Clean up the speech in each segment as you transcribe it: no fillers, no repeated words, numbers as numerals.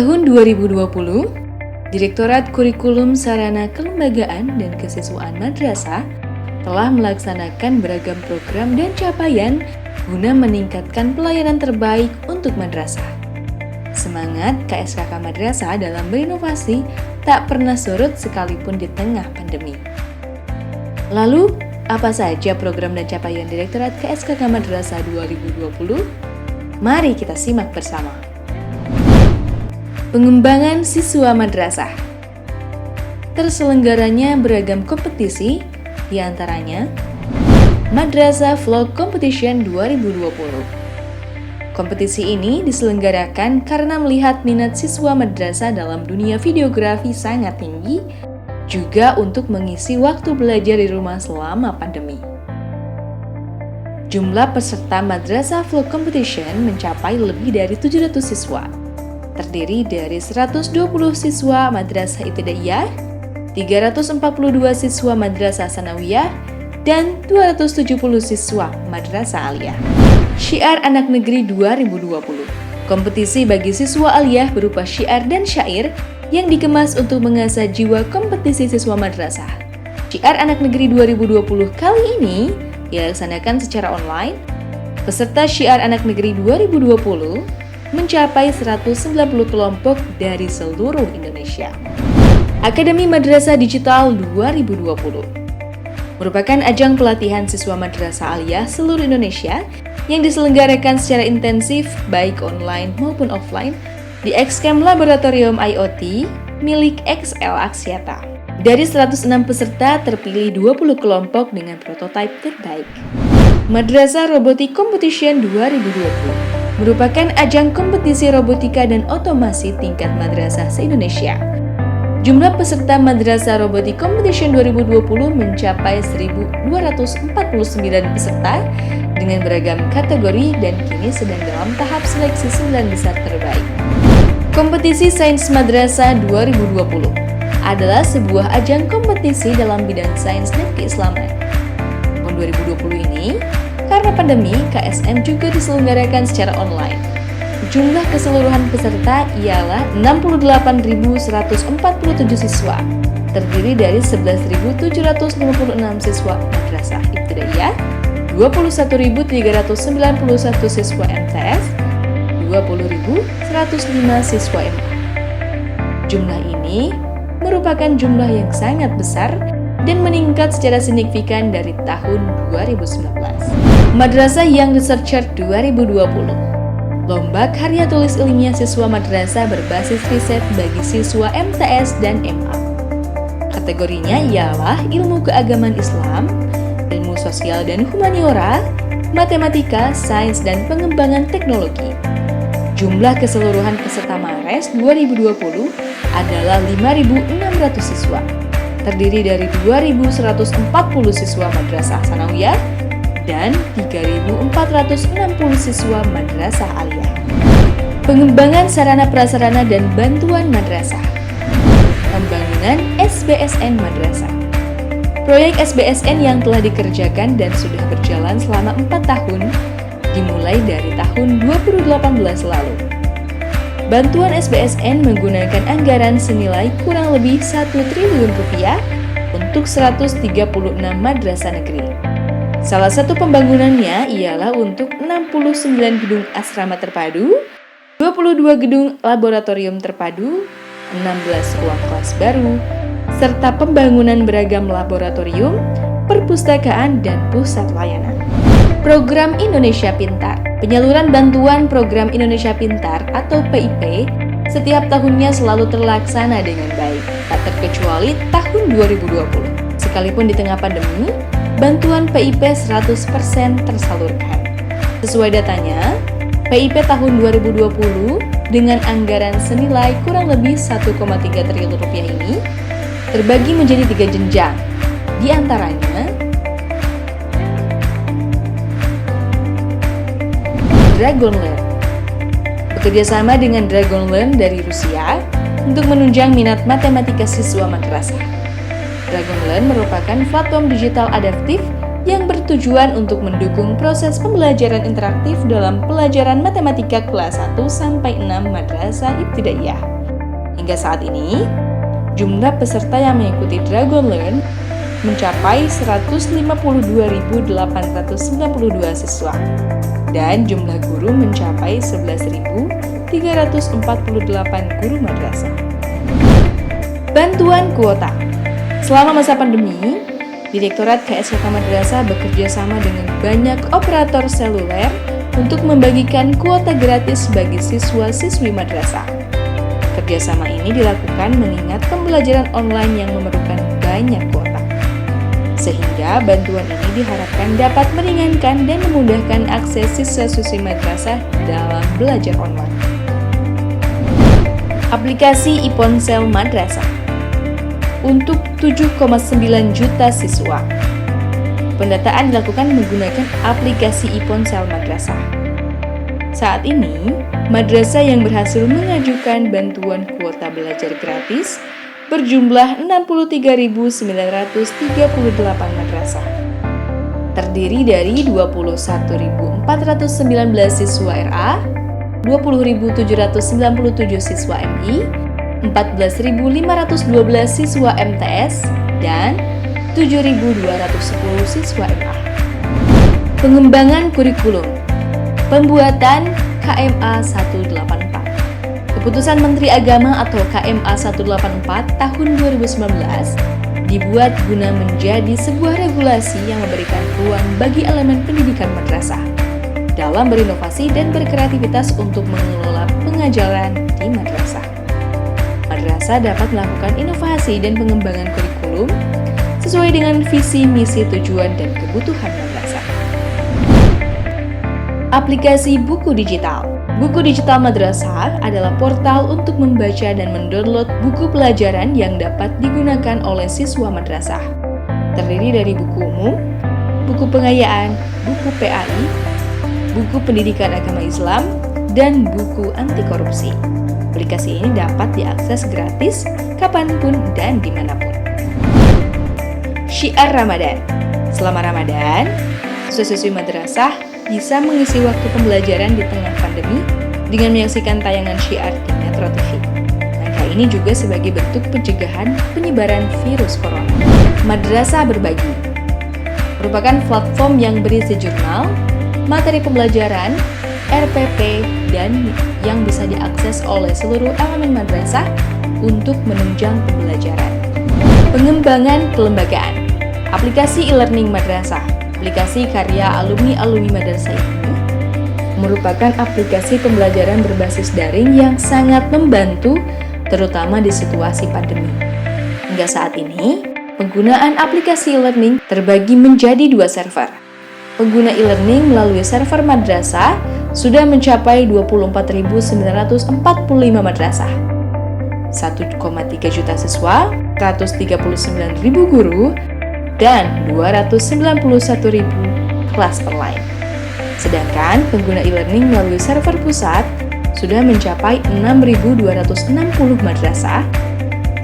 tahun 2020, Direktorat Kurikulum Sarana Kelembagaan dan Kesiswaan Madrasah telah melaksanakan beragam program dan capaian guna meningkatkan pelayanan terbaik untuk madrasah. Semangat KSKK Madrasah dalam berinovasi tak pernah surut sekalipun di tengah pandemi. Lalu, apa saja program dan capaian Direktorat KSKK Madrasah 2020? Mari kita simak bersama. Pengembangan siswa madrasah. Terselenggaranya beragam kompetisi, di antaranya Madrasah Vlog Competition 2020. Kompetisi ini diselenggarakan karena melihat minat siswa madrasah dalam dunia videografi sangat tinggi, juga untuk mengisi waktu belajar di rumah selama pandemi. Jumlah peserta Madrasah Vlog Competition mencapai lebih dari 700 siswa. Terdiri dari 120 siswa Madrasah Ibtidaiyah, 342 siswa Madrasah Sanawiyah, dan 270 siswa Madrasah Aliyah. Syiar Anak Negeri 2020. Kompetisi bagi siswa aliyah berupa syiar dan syair yang dikemas untuk mengasah jiwa kompetisi siswa madrasah. Syiar Anak Negeri 2020 kali ini dilaksanakan secara online. Peserta Syiar Anak Negeri 2020 mencapai 190 kelompok dari seluruh Indonesia. Akademi Madrasah Digital 2020 merupakan ajang pelatihan siswa madrasah aliyah seluruh Indonesia yang diselenggarakan secara intensif baik online maupun offline di X-Camp Laboratorium IoT milik XL Axiata. Dari 106 peserta terpilih 20 kelompok dengan prototipe terbaik. Madrasah Robotik Competition 2020 merupakan ajang kompetisi robotika dan otomasi tingkat madrasah se-Indonesia. Jumlah peserta Madrasah Robotik Competition 2020 mencapai 1.249 peserta dengan beragam kategori dan kini sedang dalam tahap seleksi 9 besar terbaik. Kompetisi Sains Madrasah 2020 adalah sebuah ajang kompetisi dalam bidang sains dan keislaman. Tahun 2020 ini, karena pandemi, KSM juga diselenggarakan secara online. Jumlah keseluruhan peserta ialah 68.147 siswa, terdiri dari 11.756 siswa Madrasah Ibtidaiyah, 21.391 siswa MTS, 20.105 siswa MA. Jumlah ini merupakan jumlah yang sangat besar dan meningkat secara signifikan dari tahun 2019. Madrasah Young Researcher 2020. Lomba karya tulis ilmiah siswa madrasah berbasis riset bagi siswa MTS dan MA. Kategorinya ialah ilmu keagamaan Islam, ilmu sosial dan humaniora, matematika, sains dan pengembangan teknologi. Jumlah keseluruhan peserta MARES 2020 adalah 5.600 siswa, terdiri dari 2.140 siswa Madrasah Sanawiyah dan 3.460 siswa Madrasah Aliyah. Pengembangan sarana prasarana dan bantuan madrasah. Pembangunan SBSN Madrasah. Proyek SBSN yang telah dikerjakan dan sudah berjalan selama 4 tahun dimulai dari tahun 2018 lalu. Bantuan SBSN menggunakan anggaran senilai kurang lebih 1 triliun rupiah untuk 136 madrasah negeri. Salah satu pembangunannya ialah untuk 69 gedung asrama terpadu, 22 gedung laboratorium terpadu, 16 ruang kelas baru, serta pembangunan beragam laboratorium, perpustakaan, dan pusat layanan. Program Indonesia Pintar. Penyaluran bantuan Program Indonesia Pintar atau PIP setiap tahunnya selalu terlaksana dengan baik, tak terkecuali tahun 2020. Sekalipun di tengah pandemi, bantuan PIP 100% tersalurkan. Sesuai datanya, PIP tahun 2020 dengan anggaran senilai kurang lebih 1,3 triliun rupiah ini terbagi menjadi 3 jenjang. Di antaranya, Dragon Learn. Bekerjasama dengan Dragon Learn dari Rusia untuk menunjang minat matematika siswa madrasah. Dragon Learn merupakan platform digital adaptif yang bertujuan untuk mendukung proses pembelajaran interaktif dalam pelajaran matematika kelas 1 sampai 6 Madrasah Ibtidaiyah. Hingga saat ini, jumlah peserta yang mengikuti Dragon Learn mencapai 152.892 siswa dan jumlah guru mencapai 11.348 guru madrasah. Bantuan kuota. Selama masa pandemi, Direktorat KSK Madrasah bekerja sama dengan banyak operator seluler untuk membagikan kuota gratis bagi siswa-siswi madrasah. Kerjasama ini dilakukan mengingat pembelajaran online yang memerlukan banyak kuota. Sehingga bantuan ini diharapkan dapat meringankan dan memudahkan akses siswa-siswi madrasah dalam belajar online. Aplikasi e-ponsel madrasah untuk 7,9 juta siswa. Pendataan dilakukan menggunakan aplikasi e-ponsel madrasah. Saat ini, madrasah yang berhasil mengajukan bantuan kuota belajar gratis berjumlah 63.938 madrasah. Terdiri dari 21.419 siswa RA, 20.797 siswa MI, 14.512 siswa MTS, dan 7.210 siswa MA. Pengembangan kurikulum. Pembuatan KMA 184. Keputusan Menteri Agama atau KMA 184 tahun 2019 dibuat guna menjadi sebuah regulasi yang memberikan ruang bagi elemen pendidikan madrasah dalam berinovasi dan berkreativitas untuk mengelola pengajaran di madrasah. Madrasah dapat melakukan inovasi dan pengembangan kurikulum sesuai dengan visi, misi, tujuan, dan kebutuhan madrasah. Aplikasi buku digital. Buku digital madrasah adalah portal untuk membaca dan mendownload buku pelajaran yang dapat digunakan oleh siswa madrasah. Terdiri dari buku umum, buku pengayaan, buku PAI, buku pendidikan agama Islam, dan buku anti korupsi. Aplikasi ini dapat diakses gratis kapanpun dan dimanapun. Syiar Ramadan. Selama Ramadan, siswa-siswi madrasah bisa mengisi waktu pembelajaran di tengah pandemi dengan menyaksikan tayangan syiar di Metro TV. Langkah ini juga sebagai bentuk pencegahan penyebaran virus corona. Madrasah Berbagi merupakan platform yang berisi jurnal, materi pembelajaran, RPP, dan yang bisa diakses oleh seluruh elemen madrasah untuk menunjang pembelajaran. Pengembangan kelembagaan. Aplikasi e-learning madrasah. Aplikasi karya alumni-alumni madrasah ini merupakan aplikasi pembelajaran berbasis daring yang sangat membantu, terutama di situasi pandemi. Hingga saat ini, penggunaan aplikasi e-learning terbagi menjadi 2 server. Pengguna e-learning melalui server madrasah sudah mencapai 24.945 madrasah, 1,3 juta siswa, 139.000 guru, dan 291.000 kelas online. Sedangkan pengguna e-learning melalui server pusat sudah mencapai 6.260 madrasah,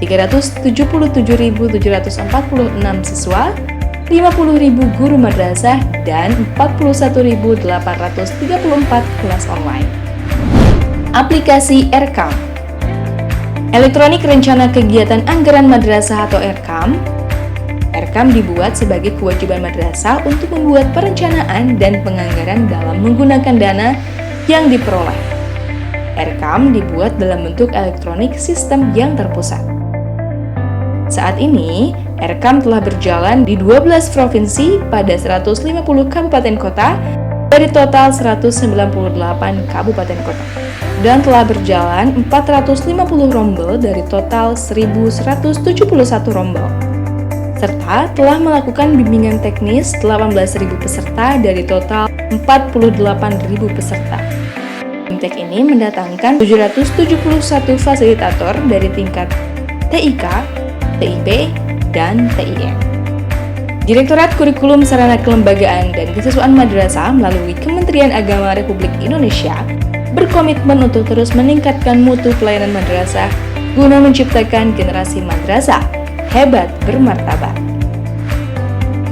377.746 siswa, 50.000 guru madrasah, dan 41.834 kelas online. Aplikasi ERKAM. Elektronik Rencana Kegiatan Anggaran Madrasah atau ERKAM. ERKAM dibuat sebagai kewajiban madrasah untuk membuat perencanaan dan penganggaran dalam menggunakan dana yang diperoleh. ERKAM dibuat dalam bentuk elektronik sistem yang terpusat. Saat ini, ERKAM telah berjalan di 12 provinsi pada 150 kabupaten kota dari total 198 kabupaten kota, dan telah berjalan 450 rombel dari total 1.171 rombel, serta telah melakukan bimbingan teknis 18.000 peserta dari total 48.000 peserta. Fintech ini mendatangkan 771 fasilitator dari tingkat TIK, TIP, dan TIN. Direktorat Kurikulum Sarana Kelembagaan dan Kesiswaan Madrasah melalui Kementerian Agama Republik Indonesia berkomitmen untuk terus meningkatkan mutu pelayanan madrasah guna menciptakan generasi madrasah hebat bermartabat.